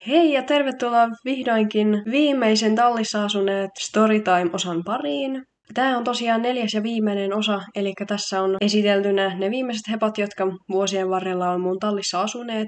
Hei ja tervetuloa vihdoinkin viimeisen Tallissa asuneet Storytime-osan pariin. Tämä on tosiaan 4. ja viimeinen osa, eli tässä on esiteltynä ne viimeiset hepat, jotka vuosien varrella on mun tallissa asuneet.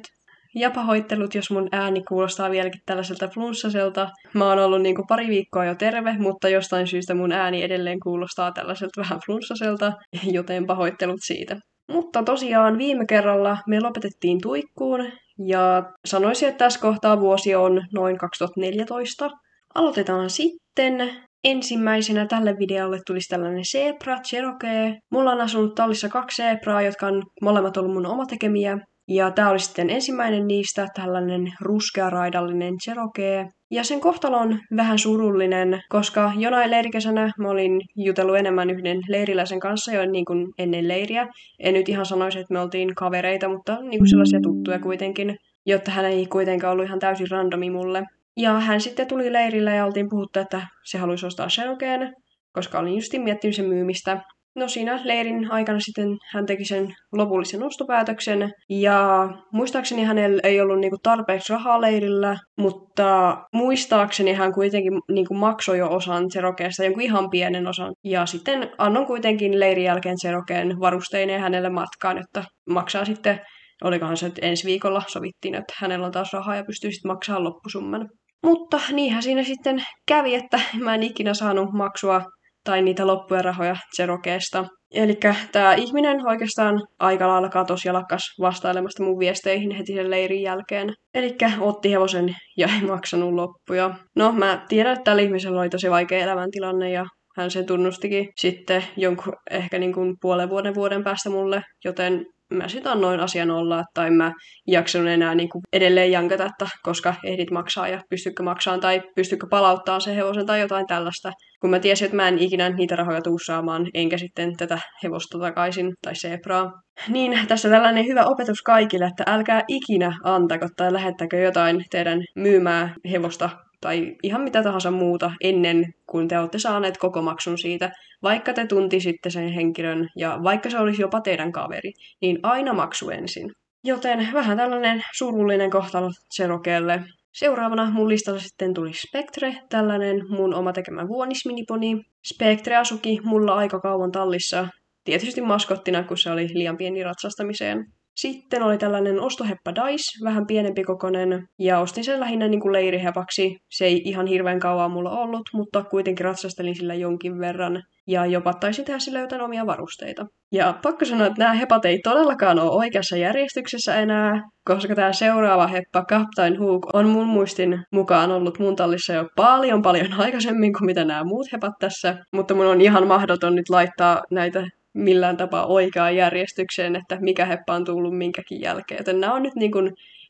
Ja pahoittelut, jos mun ääni kuulostaa vieläkin tällaiselta flunssaselta. Mä oon ollut pari viikkoa jo terve, mutta jostain syystä mun ääni edelleen kuulostaa tällaiselta vähän flunssaselta, joten pahoittelut siitä. Mutta tosiaan viime kerralla me lopetettiin tuikkuun, ja sanoisin, että tässä kohtaa vuosi on noin 2014. Aloitetaan sitten. Ensimmäisenä tälle videolle tulisi tällainen Zebra Cherokee. Mulla on asunut tallissa 2 Zebraa, jotka on molemmat ollut mun oma tekemiä. Ja tää oli sitten ensimmäinen niistä, tällainen ruskearaidallinen Cherokee. Ja sen kohtalo on vähän surullinen, koska jonain leirikesänä mä olin jutellut enemmän yhden leiriläisen kanssa jo niin kuin ennen leiriä. En nyt ihan sanoisi, että me oltiin kavereita, mutta niin kuin sellaisia tuttuja kuitenkin, jotta hän ei kuitenkaan ollut ihan täysin randomi mulle. Ja hän sitten tuli leirille ja oltiin puhuttu, että se haluaisi ostaa Cherokeen, koska olin justiin miettinyt sen myymistä. No siinä leirin aikana sitten hän teki sen lopullisen ostopäätöksen, ja muistaakseni hänellä ei ollut tarpeeksi rahaa leirillä, mutta muistaakseni hän kuitenkin maksoi jo osan Cherokeesta, jonkun ihan pienen osan. Ja sitten annon kuitenkin leirin jälkeen Cherokeen varusteineen hänelle matkaan, että maksaa sitten, olikohan se, että ensi viikolla sovittiin, että hänellä on taas rahaa ja pystyy sitten maksamaan loppusumman. Mutta niinhän siinä sitten kävi, että mä en ikinä saanut maksua tai niitä loppuja rahoja Cherokeesta. Elikkä tää ihminen oikeastaan aika lailla katosi ja lakkas vastailemasta mun viesteihin heti sen leirin jälkeen. Elikkä otti hevosen ja ei maksanut loppuja. No mä tiedän, että tällä ihmisellä oli tosi vaikea elämäntilanne ja hän sen tunnustikin sitten jonkun ehkä puolen vuoden päästä mulle, joten mä sit annoin asian olla, tai mä jaksanut enää edelleen jankata, että koska ehdit maksaa ja pystykö maksamaan tai pystykö palauttaa sen hevosen tai jotain tällaista. Kun mä tiesin, että mä en ikinä niitä rahoja tuu saamaan, enkä sitten tätä hevosta takaisin tai Zebraa. Niin tässä tällainen hyvä opetus kaikille, että älkää ikinä antako tai lähettäkö jotain teidän myymää hevosta tai ihan mitä tahansa muuta ennen kuin te olette saaneet koko maksun siitä. Vaikka te tuntisitte sen henkilön ja vaikka se olisi jopa teidän kaveri, niin aina maksu ensin. Joten vähän tällainen surullinen kohtalo Cherokeelle. Seuraavana mun listalla sitten tuli Spectre, tällainen mun oma tekemä vuonisminiponi. Spectre asuki mulla aika kauan tallissa, tietysti maskottina, kun se oli liian pieni ratsastamiseen. Sitten oli tällainen ostoheppa Dice, vähän pienempi kokoinen, ja ostin sen lähinnä leirihepaksi. Se ei ihan hirveän kauan mulla ollut, mutta kuitenkin ratsastelin sillä jonkin verran, ja jopa taisin tehdä sillä jotain omia varusteita. Ja pakko sanoa, että nämä hepat ei todellakaan ole oikeassa järjestyksessä enää, koska tämä seuraava heppa, Captain Hook, on mun muistin mukaan ollut mun tallissa jo paljon aikaisemmin kuin mitä nämä muut hepat tässä, mutta mun on ihan mahdoton nyt laittaa näitä millään tapaa oikeaan järjestykseen, että mikä heppa on tullut minkäkin jälkeen. Joten nämä on nyt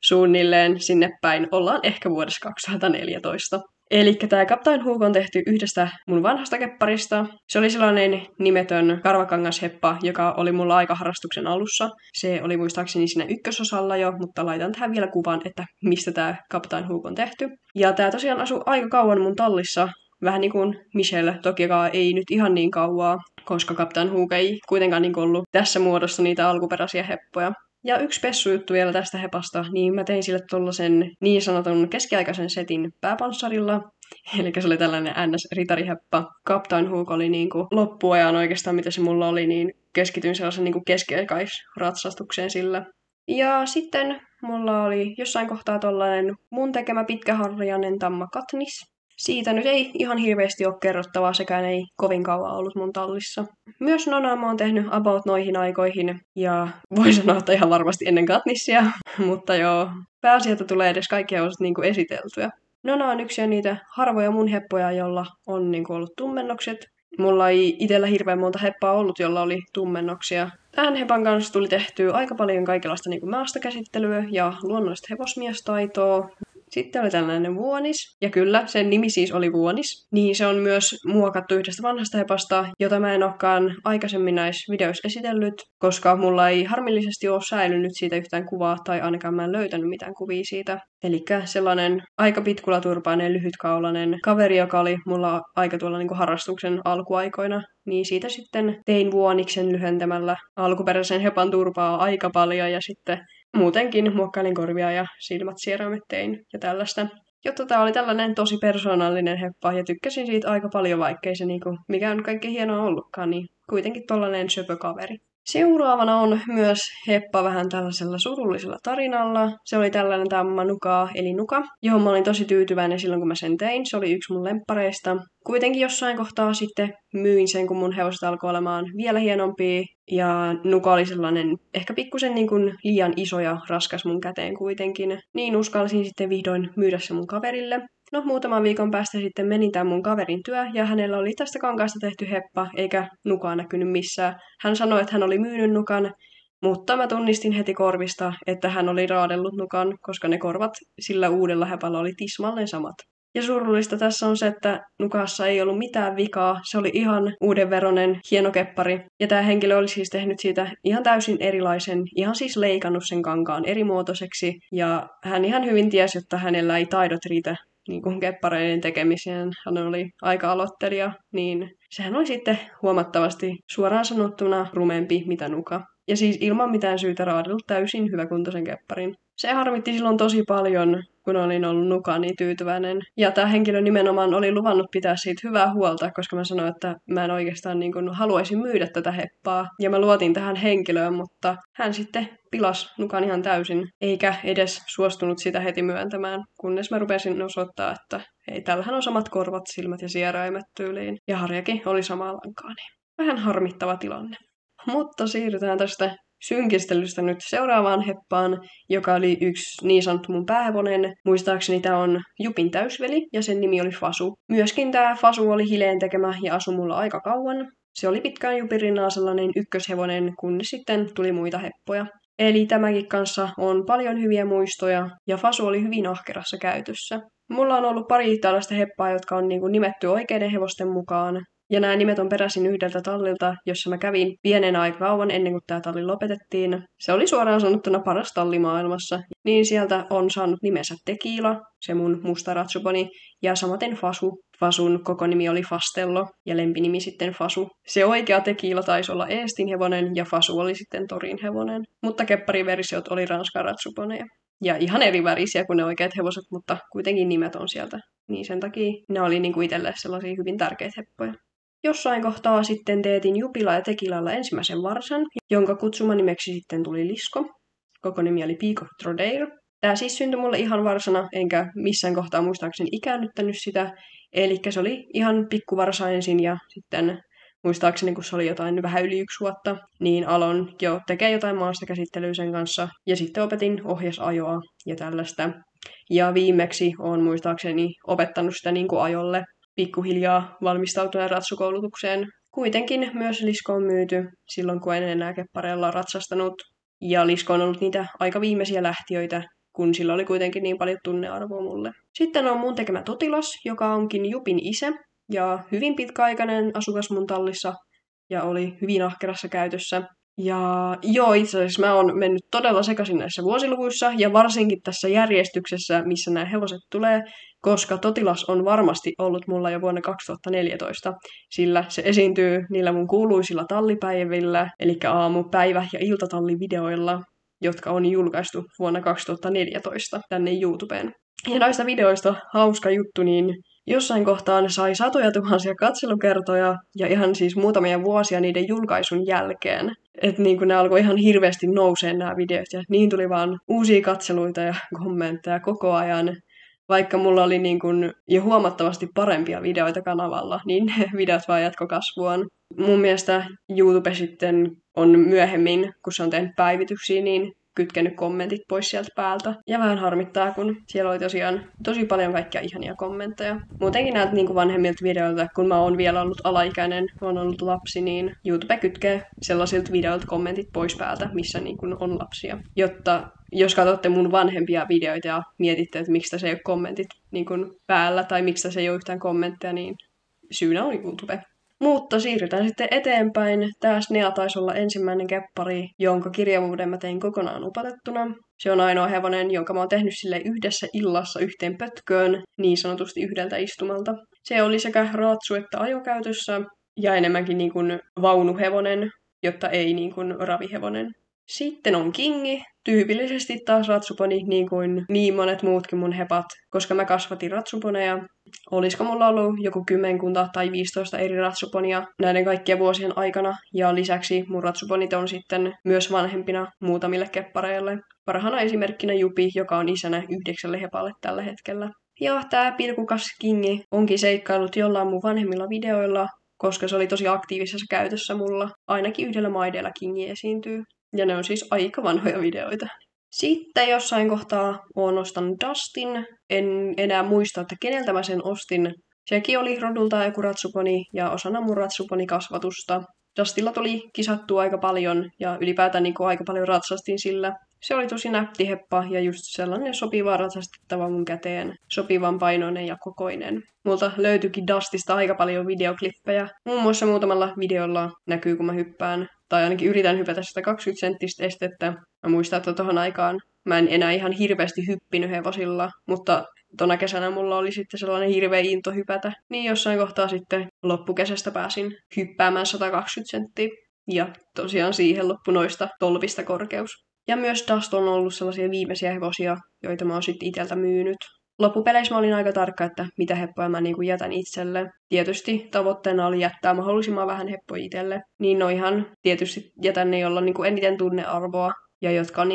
suunnilleen sinne päin. Ollaan ehkä vuodessa 2014. Eli tämä Captain Hook on tehty yhdestä mun vanhasta kepparista. Se oli sellainen nimetön karvakangasheppa, joka oli mulla aika harrastuksen alussa. Se oli muistaakseni siinä ykkösosalla jo, mutta laitan tähän vielä kuvan, että mistä tämä Captain Hook on tehty. Ja tämä tosiaan asui aika kauan mun tallissa. Vähän niin kuin Michelle, tokikaan ei nyt ihan niin kauaa, koska Captain Hook ei kuitenkaan ollut tässä muodossa niitä alkuperäisiä heppoja. Ja yksi pessujuttu vielä tästä hepasta, niin mä tein sille tollasen niin sanotun keskiaikaisen setin pääpanssarilla. Eli se oli tällainen NS-ritariheppa. Captain Hook oli loppuajan oikeastaan, mitä se mulla oli, niin keskityin sellaisen keskiaikaisratsastukseen sillä. Ja sitten mulla oli jossain kohtaa tollainen mun tekemä pitkäharjainen tamma Katniss. Siitä nyt ei ihan hirveästi ole kerrottavaa, sekään ei kovin kauan ollut mun tallissa. Myös Nonaa mä oon tehnyt about noihin aikoihin, ja voi sanoa, että ihan varmasti ennen Katnissia, mutta joo, pääasiassa tulee edes kaikki hevoset esiteltyä. Nona on yksi niitä harvoja mun heppoja, jolla on ollut tummennokset. Mulla ei itsellä hirveän monta heppaa ollut, jolla oli tummennoksia. Tähän hepan kanssa tuli tehtyä aika paljon kaikenlaista maastokäsittelyä ja luonnollista hevosmiestaitoa. Sitten oli tällainen vuonis, ja kyllä, sen nimi siis oli vuonis. Niin se on myös muokattu yhdestä vanhasta hepasta, jota mä en olekaan aikaisemmin näissä videoissa esitellyt, koska mulla ei harmillisesti ole säilynyt siitä yhtään kuvaa, tai ainakaan mä en löytänyt mitään kuvia siitä. Elikkä sellainen aika pitkulaturpainen, lyhytkaulainen kaveri, joka oli mulla aika tuolla harrastuksen alkuaikoina. Niin siitä sitten tein vuoniksen lyhentämällä alkuperäisen hepan turpaa aika paljon, ja sitten muutenkin muokkailin korvia ja silmät sieraimet tein ja tällaista. Jotta tää oli tällainen tosi persoonallinen heppa ja tykkäsin siitä aika paljon, vaikkei se niinku mikään kaikkein hienoa ollutkaan, niin kuitenkin tollainen söpökaveri. Seuraavana on myös heppa vähän tällaisella surullisella tarinalla. Se oli tällainen tämä Manuka eli Nuka, johon mä olin tosi tyytyväinen silloin kun mä sen tein. Se oli yksi mun lemppareista. Kuitenkin jossain kohtaa sitten myin sen, kun mun hevoset alkoi olemaan vielä hienompia. Ja Nuka oli sellainen ehkä pikkusen niin kuin liian iso ja raskas mun käteen kuitenkin. Niin uskalsin sitten vihdoin myydä se mun kaverille. No, muutaman viikon päästä sitten meni tämän mun kaverin työ, ja hänellä oli tästä kankaasta tehty heppa, eikä Nukaa näkynyt missään. Hän sanoi, että hän oli myynyt Nukan, mutta mä tunnistin heti korvista, että hän oli raadellut Nukan, koska ne korvat sillä uudella hepalla oli tismalleen samat. Ja surullista tässä on se, että Nukassa ei ollut mitään vikaa, se oli ihan uudenveroinen, hieno keppari. Ja tämä henkilö oli siis tehnyt siitä ihan täysin erilaisen, ihan siis leikannut sen kankaan erimuotoiseksi. Ja hän ihan hyvin tiesi, että hänellä ei taidot riitä niin kuin keppareiden tekemiseen. Hän oli aika aloittelija, niin sehän oli sitten huomattavasti suoraan sanottuna rumempi mitä Nuka. Ja siis ilman mitään syytä raadellut täysin hyväkuntoisen kepparin. Se harmitti silloin tosi paljon, kun olin ollut Nukaan niin tyytyväinen. Ja tämä henkilö nimenomaan oli luvannut pitää siitä hyvää huolta, koska mä sanoin, että mä en oikeastaan niin kuin haluaisi myydä tätä heppaa. Ja mä luotin tähän henkilöön, mutta hän sitten pilasi Nukan ihan täysin, eikä edes suostunut sitä heti myöntämään, kunnes mä rupesin osoittaa, että hei, tällähän on samat korvat, silmät ja sieraimet tyyliin. Ja Harjakin oli samaa lankaa, niin vähän harmittava tilanne. Mutta siirrytään tästä synkistelystä nyt seuraavaan heppaan, joka oli yksi niin sanottu mun päähevonen. Muistaakseni tämä on Jupin täysveli ja sen nimi oli Fasu. Myöskin tämä Fasu oli Hileen tekemä ja asui mulla aika kauan. Se oli pitkään Jupin rinnalla sellainen ykköshevonen, kunnes sitten tuli muita heppoja. Eli tämäkin kanssa on paljon hyviä muistoja ja Fasu oli hyvin ahkerassa käytössä. Mulla on ollut pari tällaista heppaa, jotka on nimetty oikeiden hevosten mukaan. Ja nämä nimet on peräisin yhdeltä tallilta, jossa mä kävin pienen aika kauan ennen kuin tämä talli lopetettiin. Se oli suoraan sanottuna paras talli maailmassa. Niin sieltä on saanut nimensä Tequila, se mun musta ratsuponi, ja samaten Fasu. Fasun koko nimi oli Fastello ja lempinimi sitten Fasu. Se oikea Tequila taisi olla Eestin hevonen ja Fasu oli sitten Torin hevonen. Mutta keppariversiot oli Ranskan ratsuponeja. Ja ihan eri värisiä kuin ne oikeat hevoset, mutta kuitenkin nimet on sieltä. Niin sen takia ne oli niinku itselle sellaisia hyvin tärkeitä heppoja. Jossain kohtaa sitten teetin Jupilla ja Tequilalla ensimmäisen varsan, jonka kutsumanimeksi sitten tuli Lisko. Koko nimi oli Peak of Trodeir. Tämä siis syntyi mulle ihan varsana, enkä missään kohtaa muistaakseni ikäännyttänyt sitä. Eli se oli ihan pikkuvarsa ensin ja sitten muistaakseni, kun se oli jotain vähän yli 1 vuotta, niin aloin jo tekemään jotain maastokäsittelyä sen kanssa. Ja sitten opetin ohjasajoa ja tällaista. Ja viimeksi olen muistaakseni opettanut sitä niin kuin ajolle. Pikkuhiljaa valmistautuneen ratsukoulutukseen. Kuitenkin myös Lisko on myyty silloin, kun en enää keppareilla ratsastanut. Ja Lisko on ollut niitä aika viimeisiä lähtiöitä, kun sillä oli kuitenkin niin paljon tunnearvoa mulle. Sitten on mun tekemä Totilas, joka onkin Jupin isä ja hyvin pitkäaikainen asukas mun tallissa ja oli hyvin ahkerassa käytössä. Ja joo, itse asiassa mä oon mennyt todella sekaisin näissä vuosiluvuissa ja varsinkin tässä järjestyksessä, missä nämä hevoset tulee, koska Totilas on varmasti ollut mulla jo vuonna 2014, sillä se esiintyy niillä mun kuuluisilla tallipäivillä, eli aamu-, päivä- ja iltatallivideoilla, jotka on julkaistu vuonna 2014 tänne YouTubeen. Ja noista videoista hauska juttu, niin jossain kohtaa ne sai satoja tuhansia katselukertoja ja ihan siis muutamia vuosia niiden julkaisun jälkeen. Että niin kun ne alkoi ihan hirveästi nouseen nämä videot ja niin tuli vaan uusia katseluita ja kommentteja koko ajan. Vaikka mulla oli niin kun jo huomattavasti parempia videoita kanavalla, niin ne videot vaan jatko kasvuaan. Mun mielestä YouTube sitten on myöhemmin, kun se on tehnyt päivityksiä, niin kytkenyt kommentit pois sieltä päältä. Ja vähän harmittaa, kun siellä oli tosiaan tosi paljon kaikkia ihania kommentteja. Muutenkin näiltä niin kuin vanhemmilta videoilta, kun mä oon vielä ollut alaikäinen, mä oon ollut lapsi, niin YouTube kytkee sellaisilta videoilta kommentit pois päältä, missä niin kuin on lapsia. Jotta jos katsotte mun vanhempia videoita ja mietitte, että miksi tässä ei ole kommentit niin kuin päällä tai miksi tässä ei ole yhtään kommentteja, niin syynä on YouTube. Mutta siirrytään sitten eteenpäin. Tää Snea taisi olla ensimmäinen keppari, jonka kirjavuuden mä tein kokonaan upotettuna. Se on ainoa hevonen, jonka mä oon tehnyt sille yhdessä illassa yhteen pötköön, niin sanotusti yhdeltä istumalta. Se oli sekä raatsu- että ajokäytössä ja enemmänkin niin kuin vaunuhevonen, jotta ei niin kuin ravihevonen. Sitten on Kingi, tyypillisesti taas ratsuponi niin kuin niin monet muutkin mun hepat, koska mä kasvatin ratsuponeja. Olisiko mulla ollut joku 10 tai 15 eri ratsuponia näiden kaikkien vuosien aikana, ja lisäksi mun ratsuponit on sitten myös vanhempina muutamille keppareille. Parhaana esimerkkinä Jupi, joka on isänä 9 hepalle tällä hetkellä. Ja tää pilkukas Kingi onkin seikkailut jollain mun vanhemmilla videoilla, koska se oli tosi aktiivisessa käytössä mulla. Ainakin yhdellä maideella Kingi esiintyy. Ja ne on siis aika vanhoja videoita. Sitten jossain kohtaa oon ostanut Dustin. En enää muista, että keneltä mä sen ostin. Sekin oli rodulta joku ratsuponi ja osana mun ratsuponikasvatusta. Dustilla tuli kisattua aika paljon ja ylipäätään niin aika paljon ratsastin sillä. Se oli tosi nätti heppa ja just sellainen sopiva ratsastettava mun käteen. Sopivan painoinen ja kokoinen. Multa löytyikin Dustista aika paljon videoklippejä. Muun muassa muutamalla videolla näkyy, kun mä hyppään. Tai ainakin yritän hypätä sitä 20-senttistä estettä. Mä muistan, että tohon aikaan mä en enää ihan hirveästi hyppinyt hevosilla, mutta tona kesänä mulla oli sitten sellainen hirveä into hypätä. Niin jossain kohtaa sitten loppukesästä pääsin hyppäämään 120 senttiä. Ja tosiaan siihen loppu noista tolpista korkeus. Ja myös Dust on ollut sellaisia viimeisiä hevosia, joita mä oon sitten itseltä myynyt. Loppupeleissä mä olin aika tarkka, että mitä heppoja mä jätän itselle. Tietysti tavoitteena oli jättää mahdollisimman vähän heppoja itselle. Niin no ihan tietysti jätän ne, joilla on eniten tunnearvoa ja jotka on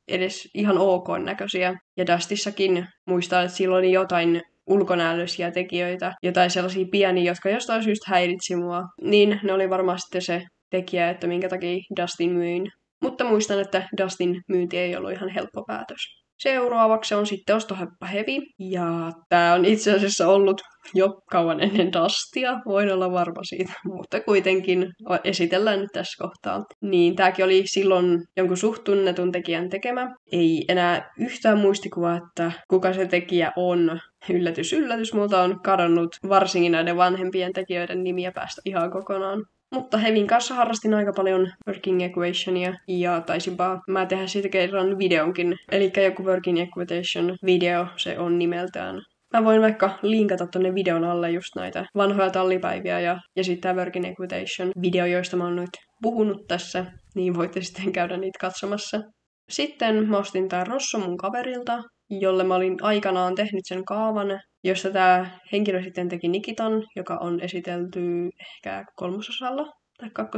edes ihan ok näköisiä. Ja Dustissakin muistan, että silloin oli jotain ulkonäöllisiä tekijöitä, jotain sellaisia pieniä, jotka jostain syystä häiritsi mua. Niin ne oli varmaan sitten se tekijä, että minkä takia Dustin myin. Mutta muistan, että Dustin myynti ei ollut ihan helppo päätös. Seuraavaksi on sitten ostoheppa Heavy. Ja tää on itse asiassa ollut jo kauan ennen Dustia, voin olla varma siitä. Mutta kuitenkin esitellään nyt tässä kohtaa. Niin tääkin oli silloin jonkun suht tunnetun tekijän tekemä. Ei enää yhtään muistikuvaa, että kuka se tekijä on. Yllätys, yllätys, multa on kadonnut varsinkin näiden vanhempien tekijöiden nimiä päästä ihan kokonaan. Mutta Hevin kanssa harrastin aika paljon Working Equationia ja taisinpa mä tehdä siitä kerran videonkin. Eli joku Working Equation video se on nimeltään. Mä voin vaikka linkata tonne videon alle just näitä vanhoja tallipäiviä ja sitten tää Working Equation video, joista mä oon nyt puhunut tässä, niin voitte sitten käydä niitä katsomassa. Sitten mä ostin tää Rosso mun kaverilta, jolle mä olin aikanaan tehnyt sen kaavan, josta tämä henkilö sitten teki Nikitan, joka on esitelty ehkä 3. tai 2.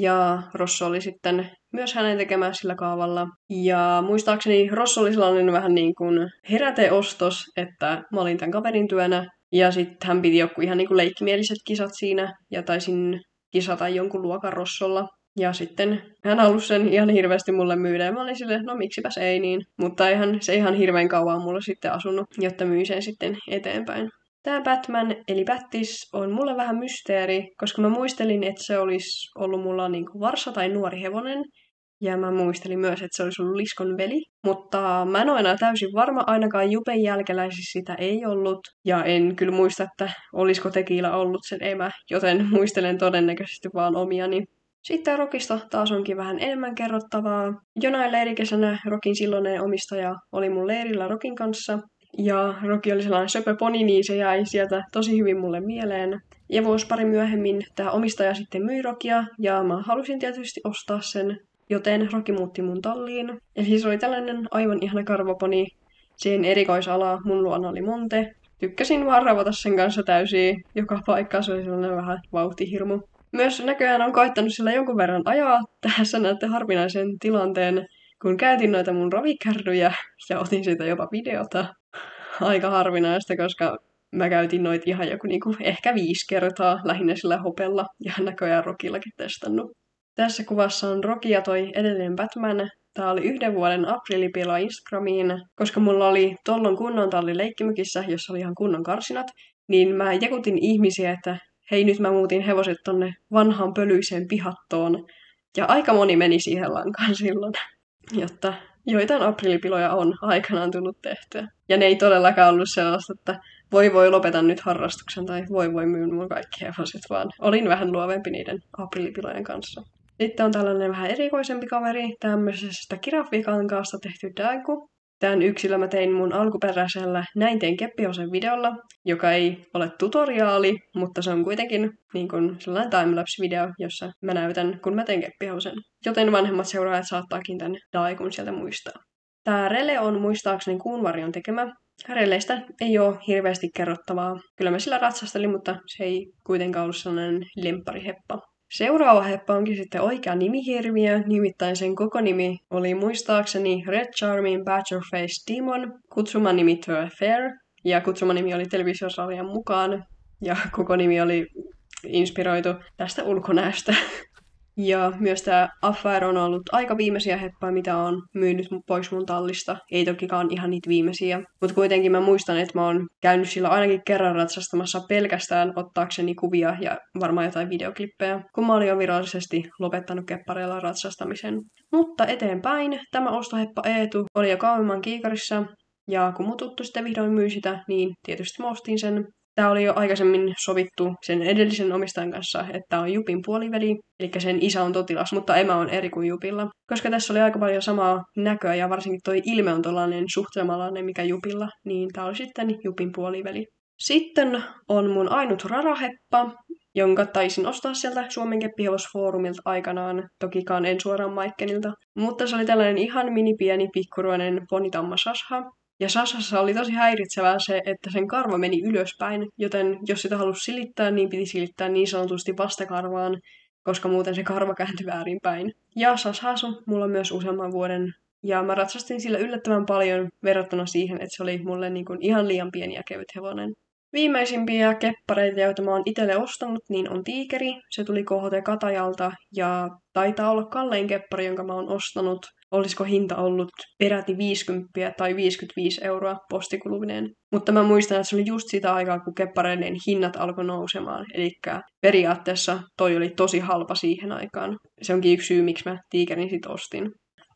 Ja Rosso oli sitten myös hänen tekemään sillä kaavalla. Ja muistaakseni Rosso oli sellainen vähän niin kuin heräteostos, että mä olin tämän kaverin työnä. Ja sitten hän piti joku ihan niin kuin leikkimieliset kisat siinä, ja taisin kisata jonkun luokan Rossolla. Ja sitten hän halusi sen ihan hirveästi mulle myydä, ja mä olin silleen, no miksipäs ei niin. Mutta eihän se ihan hirveän kauan mulla sitten asunut, jotta myin sen sitten eteenpäin. Tää Batman, eli Battis, on mulle vähän mysteeri, koska mä muistelin, että se olisi ollut mulla niinku varsa tai nuori hevonen. Ja mä muistelin myös, että se olisi ollut Liskon veli. Mutta mä en ole enää täysin varma, ainakaan Jupen jälkeläisissä sitä ei ollut. Ja en kyllä muista, että olisiko tekillä ollut sen emä, joten muistelen todennäköisesti vaan omiani. Sitten Rokista taas onkin vähän enemmän kerrottavaa. Jonain leirikesänä Rokin silloinen omistaja oli mun leirillä Rokin kanssa. Ja Roki oli sellainen söpö poni, niin se jäi sieltä tosi hyvin mulle mieleen. Ja vuosi pari myöhemmin tämä omistaja sitten myi Rokia, ja mä halusin tietysti ostaa sen, joten Roki muutti mun talliin. Eli se oli tällainen aivan ihana karvaponi. Sen erikoisala mun luona oli Monte. Tykkäsin vaan ravata sen kanssa täysin. Joka paikka se oli sellainen vähän vauhtihirmu. Myös näköjään on koittanut sillä jonkun verran ajaa. Tässä näette harvinaisen tilanteen, kun käytin noita mun ravikärryjä ja otin siitä jopa videota. Aika harvinaista, koska mä käytin noita ihan joku ehkä 5 kertaa lähinnä sillä hopella ja näköjään Rokillakin testannut. Tässä kuvassa on Roki ja toi edellinen Batman. Tää oli 1 vuoden aprilipila Instagramiin, koska mulla oli tollon kunnon talli leikkimökissä, jossa oli ihan kunnon karsinat, niin mä jekutin ihmisiä, että hei, nyt mä muutin hevoset tonne vanhaan pölyiseen pihattoon. Ja aika moni meni siihen lankaan silloin, jotta joitain aprillipiloja on aikanaan tullut tehtyä. Ja ne ei todellakaan ollut sellaista, että voi lopetan nyt harrastuksen tai voi myyn mun kaikki hevoset, vaan olin vähän luovempi niiden aprillipilojen kanssa. Sitten on tällainen vähän erikoisempi kaveri, tämmöisestä giraffikankaasta tehty dagu. Tämän yksilön mä tein mun alkuperäisellä Näin teen keppihevosen videolla, joka ei ole tutoriaali, mutta se on kuitenkin niin kuin sellainen timelapse-video, jossa mä näytän, kun mä teen keppihevosen. Joten vanhemmat seuraajat saattaakin tän Daikun sieltä muistaa. Tää Rele on muistaakseni Kuunvarjon tekemä. Releistä ei ole hirveästi kerrottavaa. Kyllä mä sillä ratsastelin, mutta se ei kuitenkaan ollut sellainen lemppariheppa. Seuraava heppa onkin sitten oikea nimihirviö, nimittäin sen koko nimi oli muistaakseni Red Charming Badgerface Demon, kutsumanimi The Affair, ja kutsumanimi oli televisiosarjan mukaan, ja koko nimi oli inspiroitu tästä ulkonäöstä. Ja myös tämä Affair on ollut aika viimeisiä heppaa, mitä on myynyt pois mun tallista. Ei tokikaan ihan niitä viimeisiä. Mutta kuitenkin mä muistan, että mä oon käynyt sillä ainakin kerran ratsastamassa pelkästään ottaakseni kuvia ja varmaan jotain videoklippejä, kun mä olin jo virallisesti lopettanut keppareilla ratsastamisen. Mutta eteenpäin, tämä ostoheppa Eetu oli jo kauemman kiikarissa. Ja kun mun tuttu sitten vihdoin myi sitä, niin tietysti mä ostin sen. Tämä oli jo aikaisemmin sovittu sen edellisen omistajan kanssa, että tämä on Jupin puoliveli, eli sen isä on totilas, mutta emä on eri kuin Jupilla. Koska tässä oli aika paljon samaa näköä ja varsinkin toi ilme on tollainen suht samanlainen mikä Jupilla, niin tämä oli sitten Jupin puoliveli. Sitten on mun ainut raraheppa, jonka taisin ostaa sieltä Suomen keppihevosfoorumilta aikanaan, tokikaan en suoraan Maikkenilta. Mutta se oli tällainen ihan pieni pikkuruinen ponitamma Shasha. Ja Shashassa oli tosi häiritsevää se, että sen karva meni ylöspäin, joten jos sitä halusi silittää, niin piti silittää niin sanotusti vastakarvaan, koska muuten se karva kääntyi väärinpäin. Ja Shashasu mulla on myös useamman vuoden, ja mä ratsastin sillä yllättävän paljon verrattuna siihen, että se oli mulle niin kuin ihan liian pieni ja kevyt hevonen. Viimeisimpiä keppareita, joita mä oon itselle ostanut, niin on Tiikeri. Se tuli KHT Katajalta ja taitaa olla kallein keppari, jonka mä oon ostanut. Olisiko hinta ollut peräti 50 tai 55 € postikuluvineen. Mutta mä muistan, että se oli just sitä aikaa, kun keppareiden hinnat alkoi nousemaan. Eli periaatteessa toi oli tosi halpa siihen aikaan. Se onkin yksi syy, miksi mä Tiikerin sit ostin.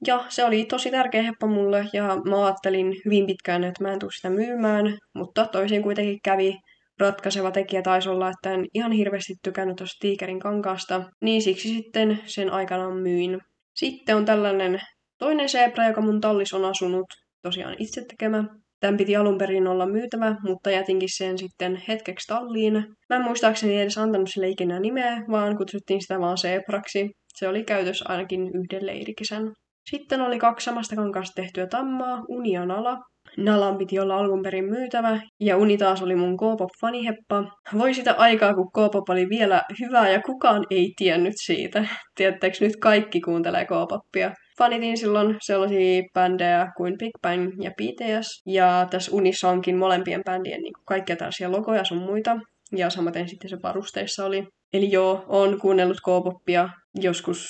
Ja se oli tosi tärkeä heppa mulle ja mä ajattelin hyvin pitkään, että mä en tule sitä myymään, mutta toisin kuitenkin kävi. Ratkaiseva tekijä taisi olla, että en ihan hirveästi tykännyt tuosta Tiikerin kankaasta, niin siksi sitten sen aikanaan myin. Sitten on tällainen toinen zebra, joka mun tallis on asunut, tosiaan itse tekemä. Tämän piti alun perin olla myytävä, mutta jätinkin sen sitten hetkeksi talliin. Mä en muistaakseni edes antanut sille ikinä nimeä, vaan kutsuttiin sitä vaan zebraksi. Se oli käytössä ainakin yhden leirikisän. Sitten oli 2 samasta kankaasta tehtyä tammaa, Uni ja Nala. Nalan piti olla alun perin myytävä, ja Uni taas oli mun K-pop-faniheppa. Voi sitä aikaa, kun K-pop oli vielä hyvää, ja kukaan ei tiennyt siitä. Tiedättekö, nyt kaikki kuuntelee K-popia. Fanitin silloin sellaisia bändejä kuin Big Bang ja BTS, ja tässä Unissa onkin molempien bändien niin kaikkia tällaisia logoja sun muita, ja samaten sitten se varusteissa oli. Eli joo, oon kuunnellut K-popia joskus,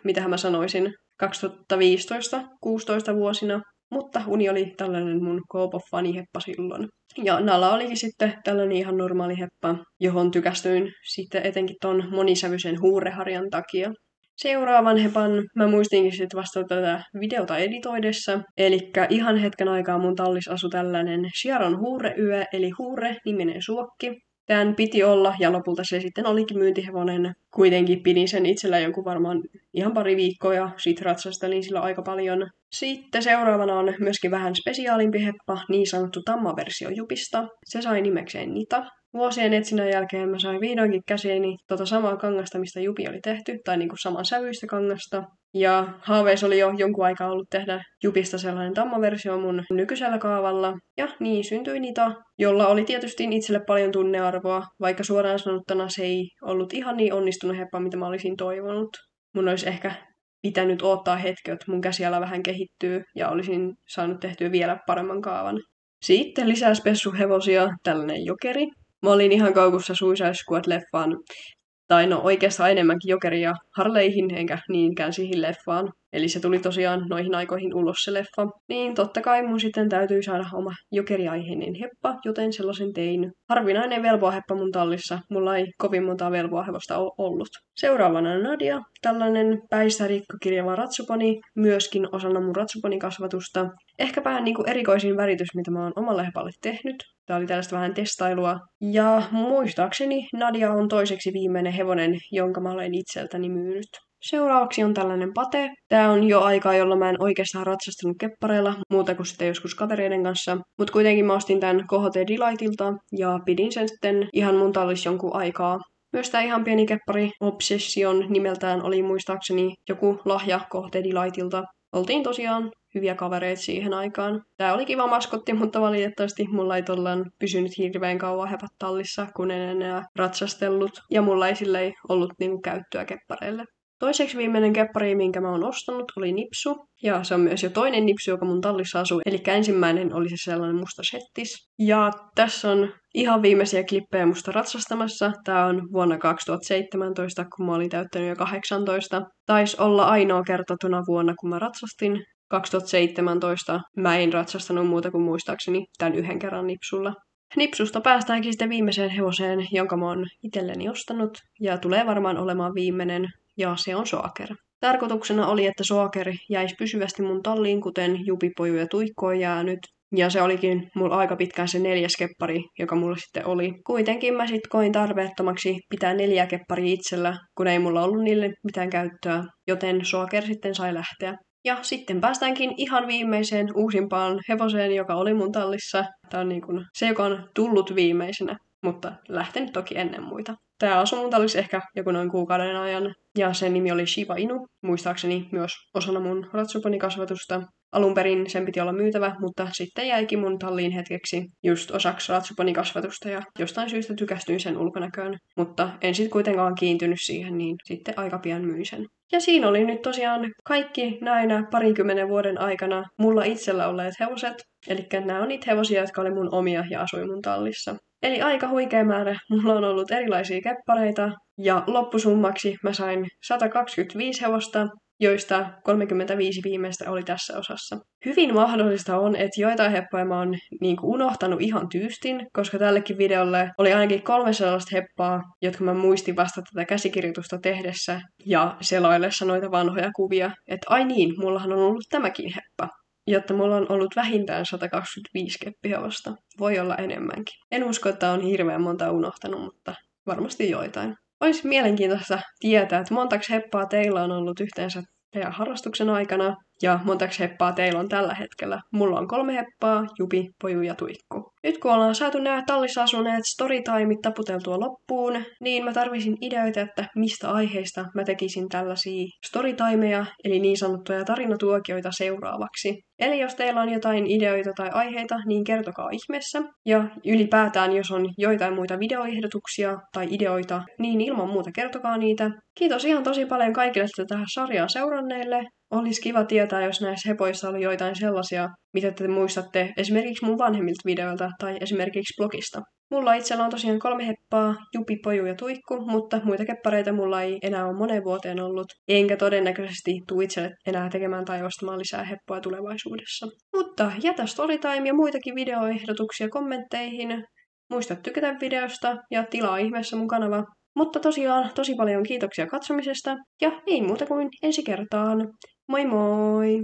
mitähän mä sanoisin, 2015-16 vuosina, mutta Uni oli tällainen mun K-pop-faniheppa silloin. Ja Nala olikin sitten tällainen ihan normaali heppa, johon tykästyin sitten etenkin ton monisävyisen huureharjan takia. Seuraavan hepan mä muistinkin sitten vasta tätä videota editoidessa, eli ihan hetken aikaa mun tallis asui tällainen Chiaron huureyö, eli huure-niminen suokki. Tämän piti olla, ja lopulta se sitten olikin myyntihevonen. Kuitenkin pidin sen itsellä jonkun varmaan ihan pari viikkoa, ja sit ratsastelin sillä aika paljon. Sitten seuraavana on myöskin vähän spesiaalimpi heppa, niin sanottu tammaversio Jupista. Se sai nimekseen Nita. Vuosien etsinnän jälkeen mä sain vihdoinkin käsiini samaa kangasta, mistä Jupi oli tehty, tai niinku saman sävyistä kangasta. Ja haaveissa oli jo jonkun aikaa ollut tehdä Jupista sellainen tammaversio mun nykyisellä kaavalla. Ja niin syntyi Nita, jolla oli tietysti itselle paljon tunnearvoa, vaikka suoraan sanottuna se ei ollut ihan niin onnistunut heppa, mitä mä olisin toivonut. Mun olisi ehkä pitänyt odottaa hetki, että mun käsiala vähän kehittyy ja olisin saanut tehtyä vielä paremman kaavan. Sitten lisää spessuhevosia, tällainen jokeri. Mä olin ihan kaukussa Suicide Squad-leffaan, tai no oikeastaan enemmänkin jokeria Harleihin, enkä niinkään siihen leffaan. Eli se tuli tosiaan noihin aikoihin ulos se leffa. Niin totta kai mun sitten täytyy saada oma jokeriaiheinen heppa, joten sellaisen tein. Harvinainen velvoaheppa mun tallissa. Mulla ei kovin montaa velvoahevosta ollut. Seuraavana Nadia, tällainen päistä rikkokirjava ratsuponi, myöskin osana mun ratsuponikasvatusta. Ehkäpä niinku erikoisin väritys, mitä mä oon omalle hepalle tehnyt. Tää oli tällaista vähän testailua. Ja muistaakseni Nadia on toiseksi viimeinen hevonen, jonka mä olen itseltäni myynyt. Seuraavaksi on tällainen Pate. Tää on jo aikaa, jolla mä en oikeastaan ratsastanut keppareilla, muuta kuin sitten joskus kavereiden kanssa. Mut kuitenkin mä ostin tän KHT Delightilta ja pidin sen sitten ihan mun tallissa jonkun aikaa. Myös tää ihan pieni keppari Obsession nimeltään oli muistaakseni joku lahja KHT Delightilta. Oltiin tosiaan hyviä kavereita siihen aikaan. Tää oli kiva maskotti, mutta valitettavasti mulla ei tollaan pysynyt hirveän kauan hepat tallissa, kun en enää ratsastellut. Ja mulla ei silleen ollut niinku käyttöä keppareille. Toiseksi viimeinen keppari, minkä mä oon ostanut, oli nipsu. Ja se on myös jo toinen nipsu, joka mun tallissa asuu. Eli ensimmäinen oli se sellainen musta settis. Ja tässä on ihan viimeisiä klippejä musta ratsastamassa. Tää on vuonna 2017, kun mä olin täyttänyt jo 18. Taisi olla ainoa kerta tuna vuonna, kun mä ratsastin. 2017 mä en ratsastanut muuta kuin muistaakseni tämän yhden kerran nipsulla. Nipsusta päästäänkin sitten viimeiseen hevoseen, jonka mä oon itselleni ostanut. Ja tulee varmaan olemaan viimeinen. Ja se on Soaker. Tarkoituksena oli, että Soaker jäisi pysyvästi mun talliin, kuten Jupi, Poju ja Tuikku on jäänyt. Ja se olikin mulla aika pitkään se 4. keppari, joka mulla sitten oli. Kuitenkin mä sit koin tarpeettomaksi pitää 4 kepparia itsellä, kun ei mulla ollut niille mitään käyttöä, joten Soaker sitten sai lähteä. Ja sitten päästäänkin ihan viimeiseen uusimpaan hevoseen, joka oli mun tallissa. Tää on niin kuin se, joka on tullut viimeisenä, mutta lähtenyt toki ennen muita. Tää asui mun tallissa ehkä joku noin kuukauden ajan, ja sen nimi oli Shiba Inu, muistaakseni myös osana mun ratsuponikasvatusta. Alun perin sen piti olla myytävä, mutta sitten jäikin mun talliin hetkeksi just osaksi ratsuponikasvatusta, ja jostain syystä tykästyin sen ulkonäköön. Mutta en sit kuitenkaan kiintynyt siihen, niin sitten aika pian myin sen. Ja siinä oli nyt tosiaan kaikki näinä 20 vuoden aikana mulla itsellä olleet hevoset. Eli nämä on niitä hevosia, jotka oli mun omia ja asui mun tallissa. Eli aika huikea määrä. Mulla on ollut erilaisia keppareita. Ja loppusummaksi mä sain 125 hevosta, joista 35 viimeistä oli tässä osassa. Hyvin mahdollista on, että joitain heppoja mä oon unohtanut ihan tyystin, koska tällekin videolle oli ainakin 3 sellaista heppaa, jotka mä muistin vasta tätä käsikirjoitusta tehdessä ja selaillessa noita vanhoja kuvia. Että ai niin, mullahan on ollut tämäkin heppa. Jotta mulla on ollut vähintään 125 keppihevosta. Voi olla enemmänkin. En usko, että on hirveän monta unohtanut, mutta varmasti joitain. Olisi mielenkiintoista tietää, että montaks heppaa teillä on ollut yhteensä teidän harrastuksen aikana, ja montaks heppaa teillä on tällä hetkellä. Mulla on 3 heppaa, Jupi, Poju ja Tuikku. Nyt kun ollaan saatu nämä tallissa asuneet storytimeit taputeltua loppuun, niin mä tarvisin ideoita, että mistä aiheista mä tekisin tällaisia storytimeja, eli niin sanottuja tarinatuokioita seuraavaksi. Eli jos teillä on jotain ideoita tai aiheita, niin kertokaa ihmeessä. Ja ylipäätään, jos on joitain muita videoehdotuksia tai ideoita, niin ilman muuta kertokaa niitä. Kiitos ihan tosi paljon kaikille tähän sarjaa seuranneille. Olisi kiva tietää, jos näissä hepoissa oli joitain sellaisia, mitä te muistatte esimerkiksi mun vanhemmilta videoilta tai esimerkiksi blogista. Mulla itsellä on tosiaan 3 heppaa, Jupi, Poju ja Tuikku, mutta muita keppareita mulla ei enää ole moneen vuoteen ollut. Enkä todennäköisesti tuu itselle enää tekemään tai ostamaan lisää heppoja tulevaisuudessa. Mutta jätä storytime ja muitakin videoehdotuksia kommentteihin. Muista tykätä videosta ja tilaa ihmeessä mun kanava. Mutta tosiaan tosi paljon kiitoksia katsomisesta ja ei muuta kuin ensi kertaan. Moi moi!